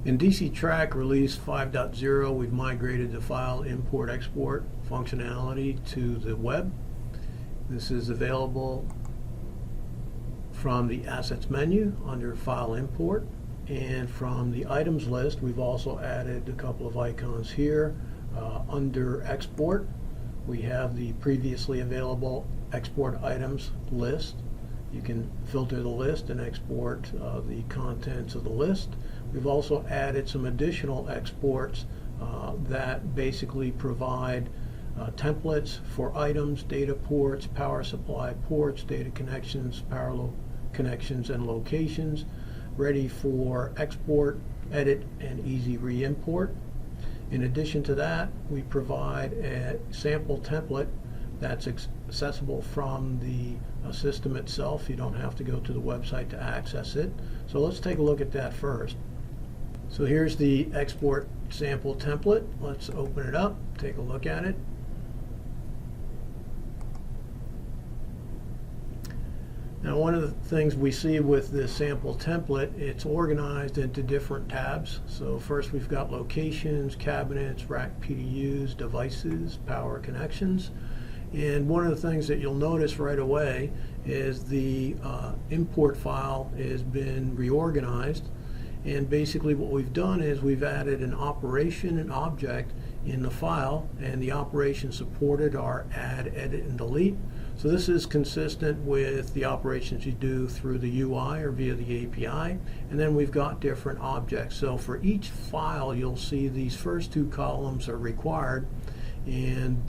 In dcTrack release 5.0, we've migrated the file import-export functionality to the web. This is available from the Assets menu under File Import, and from the Items list we've also added a couple of icons here. Under Export, we have the previously available Export Items list. You can filter the list and export the contents of the list. We've also added some additional exports that basically provide templates for items, data ports, power supply ports, data connections, power connections, and locations, ready for export, edit, and easy re-import. In addition to that, we provide a sample template that's accessible from the system itself. You don't have to go to the website to access it. So let's take a look at that first. So here's the export sample template. Let's open it up, take a look at it. Now, one of the things we see with this sample template, it's organized into different tabs. So first we've got locations, cabinets, rack PDUs, devices, power connections. And one of the things that you'll notice right away is the import file has been reorganized. And basically what we've done is we've added an operation and object in the file, and the operations supported are add, edit, and delete. So this is consistent with the operations you do through the UI or via the API. And then we've got different objects. So for each file, you'll see these first two columns are required, and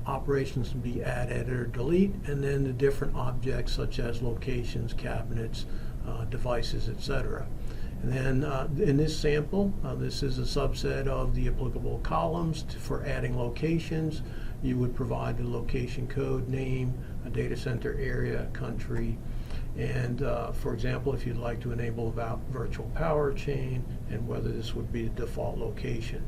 operations can be add, edit, or delete, and then the different objects such as locations, cabinets, devices, etc. And then in this sample, this is a subset of the applicable columns for adding locations. You would provide the location code, name, a data center area, country, and for example, if you'd like to enable a virtual power chain, and whether this would be the default location.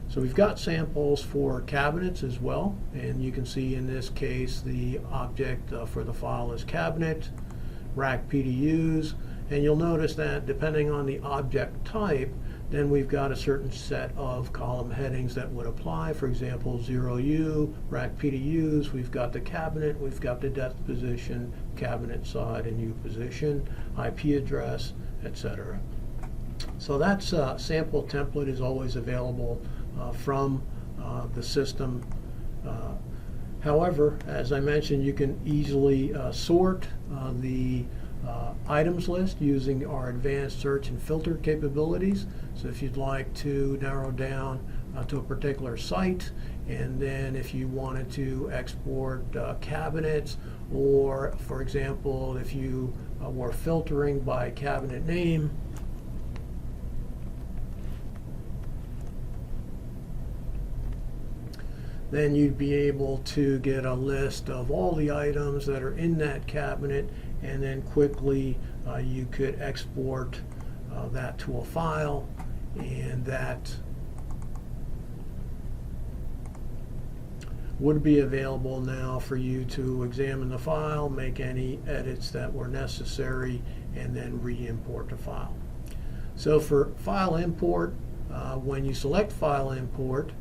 So we've got samples for cabinets as well, and you can see in this case the object for the file is cabinet, rack PDUs, and you'll notice that depending on the object type, then we've got a certain set of column headings that would apply. For example, 0U, rack PDUs, we've got the cabinet, we've got the desk position, cabinet side and U position, IP address, etc. So that sample template is always available from the system. However, as I mentioned, you can easily sort the items list using our advanced search and filter capabilities. So if you'd like to narrow down to a particular site, and then if you wanted to export cabinets, or for example, if you were filtering by cabinet name, then you'd be able to get a list of all the items that are in that cabinet, and then quickly you could export that to a file, and that would be available now for you to examine the file, make any edits that were necessary, and then re-import the file. So for file import, when you select file import,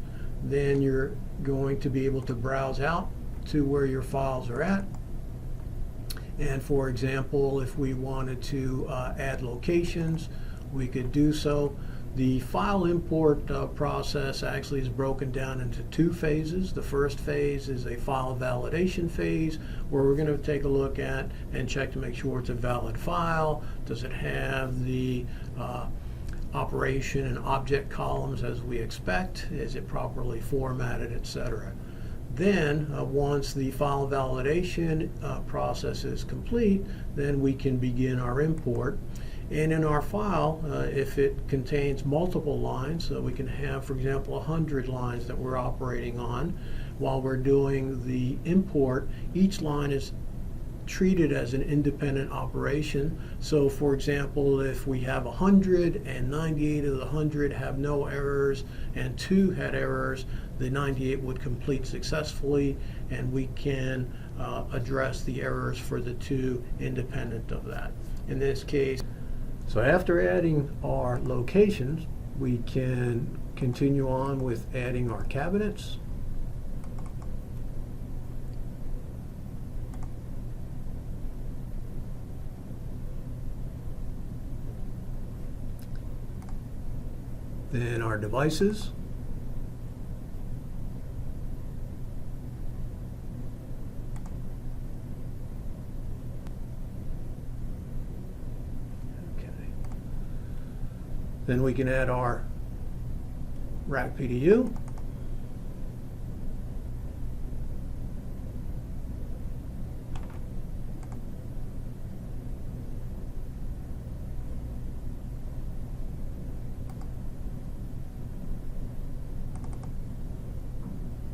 then you're going to be able to browse out to where your files are at. And for example, if we wanted to add locations, we could do so. The file import process actually is broken down into two phases. The first phase is a file validation phase, where we're going to take a look at and check to make sure it's a valid file. Does it have the operation and object columns as we expect? Is it properly formatted, etc.? Then once the file validation process is complete, then we can begin our import. And in our file, if it contains multiple lines, we can have, for example, 100 lines that we're operating on. While we're doing the import, each line is treated as an independent operation. So for example, if we have 100 and 98 of the 100 have no errors and 2 had errors, the 98 would complete successfully, and we can address the errors for the 2 independent of that. In this case, So after adding our locations, we can continue on with adding our cabinets. Then our devices. Then we can add our rack PDU.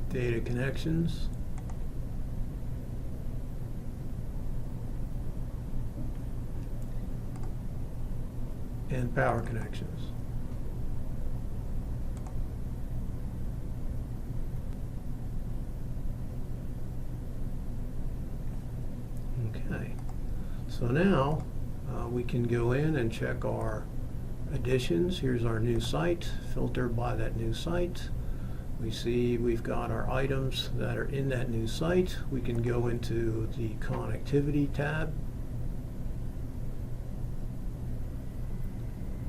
Data connections. And power connections. Okay, so now we can go in and check our additions. Here's our new site, filter by that new site. We see we've got our items that are in that new site. We can go into the connectivity tab.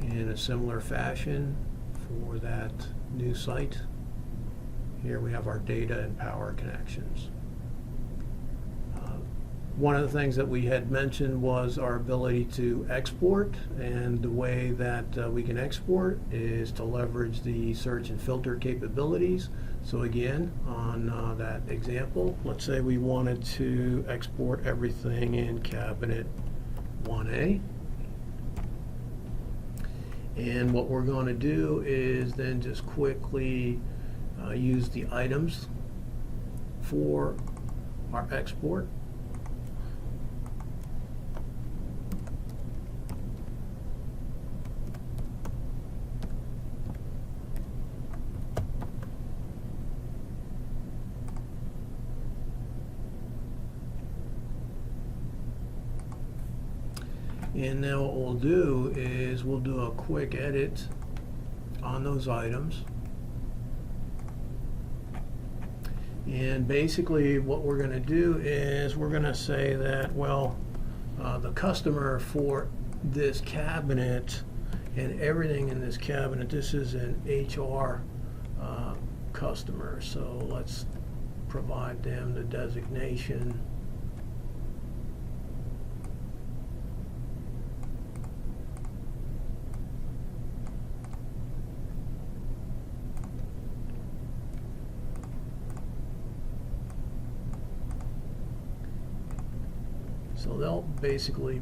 In a similar fashion for that new site, here we have our data and power connections. One of the things that we had mentioned was our ability to export, and the way that we can export is to leverage the search and filter capabilities. So again, on that example, let's say we wanted to export everything in cabinet 1A. And what we're going to do is then just quickly use the items for our export. And now what we'll do is we'll do a quick edit on those items. And basically what we're going to do is we're going to say that, well, the customer for this cabinet and everything in this cabinet, this is an HR customer. So let's provide them the designation. So they'll basically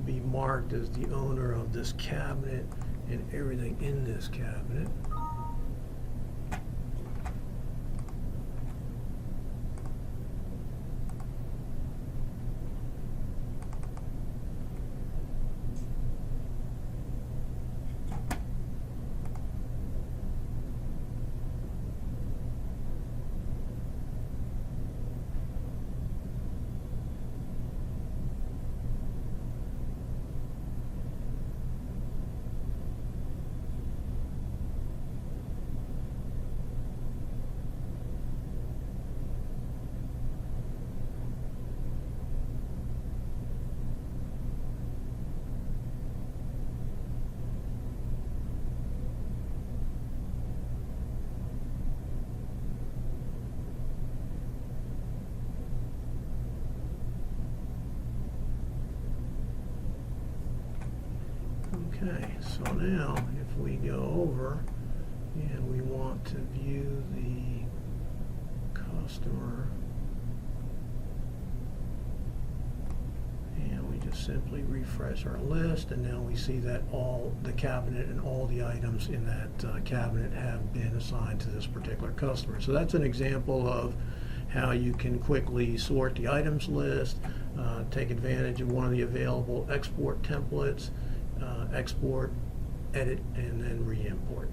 be marked as the owner of this cabinet and everything in this cabinet. Okay, so now if we go over and we want to view the customer, and we just simply refresh our list, and now we see that all the cabinet and all the items in that cabinet have been assigned to this particular customer. So that's an example of how you can quickly sort the items list, take advantage of one of the available export templates, export, edit, and then re-import.